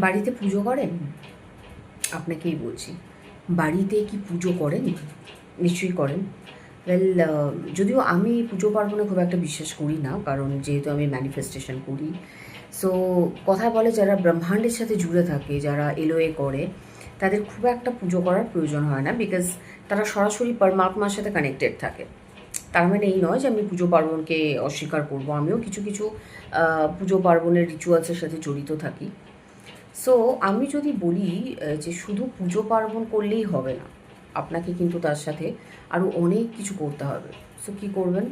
বাড়িতে পুজো করেন? আপনাকেই বলছি, বাড়িতে কি পুজো করেন? নিশ্চয়ই করেন। ওয়েল, যদিও আমি পুজো পার্বণে খুব একটা বিশ্বাস করি না, কারণ যেহেতু আমি ম্যানিফেস্টেশন করি। সো কথায় বলে যারা ব্রহ্মাণ্ডের সাথে জুড়ে থাকে, যারা এলোয়ে করে, তাদের খুব একটা পুজো করার প্রয়োজন হয় না, বিকজ তারা সরাসরি পরমাত্মার সাথে কানেক্টেড থাকে। তার মানে এই নয় যে আমি পুজো পার্বণকে অস্বীকার করব, আমিও কিছু কিছু পুজো পার্বণের রিচুয়ালসের সাথে জড়িত থাকি। সো আমি যদি বলি যে শুধু পুজো পার্বণ করলেই হবে না, আপনাকে কিন্তু তার সাথে আরও অনেক কিছু করতে হবে। সো কী করবেন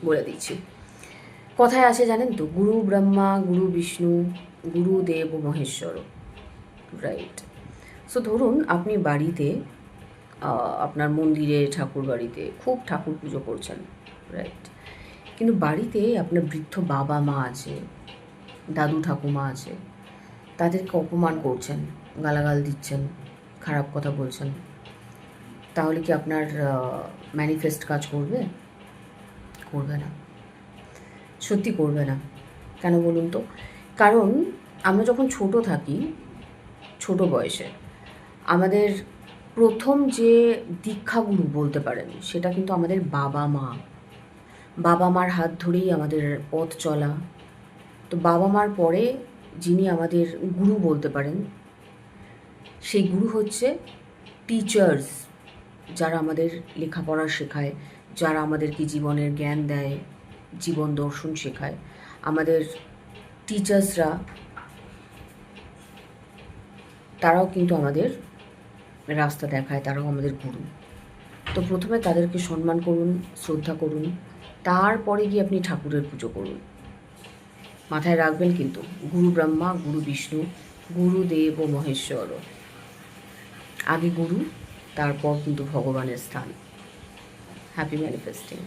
বলে দিচ্ছি। কথায় আছে জানেন তো, গুরু ব্রহ্মা, গুরু বিষ্ণু, গুরুদেব মহেশ্বর, রাইট? সো ধরুন আপনি বাড়িতে, আপনার মন্দিরে, ঠাকুর বাড়িতে খুব ঠাকুর পুজো করছেন, রাইট? কিন্তু বাড়িতে আপনার বৃদ্ধ বাবা মা আছে, দাদু ঠাকুমা আছে, তাদেরকে অপমান করছেন, গালাগাল দিচ্ছেন, খারাপ কথা বলছেন, তাহলে কি আপনার ম্যানিফেস্ট কাজ করবে? করবে না, সত্যি করবে না। কেন বলুন তো? কারণ আমরা যখন ছোট থাকি, ছোট বয়সে আমাদের প্রথম যে দীক্ষাগুরু বলতে পারেন, সেটা কিন্তু আমাদের বাবা মা। বাবা মার হাত ধরেই আমাদের পথ চলা। তো বাবা মার পরে যিনি আমাদের গুরু বলতে পারেন, সেই গুরু হচ্ছে টিচার্স, যারা আমাদের লেখাপড়া শেখায়, যারা আমাদেরকে জীবনের জ্ঞান দেয়, জীবন দর্শন শেখায়। আমাদের টিচার্সরা, তারাও কিন্তু আমাদের রাস্তা দেখায়, তারাও আমাদের গুরু। তো প্রথমে তাদেরকে সম্মান করুন, শ্রদ্ধা করুন, তারপরে গিয়ে আপনি ঠাকুরের পুজো করুন। মাথায় রাখবেন কিন্তু, গুরু ব্রহ্মা, গুরু বিষ্ণু, গুরুদেব ও মহেশ্বর। আগে গুরু, তারপর কিন্তু ভগবানের স্থান। Happy manifesting.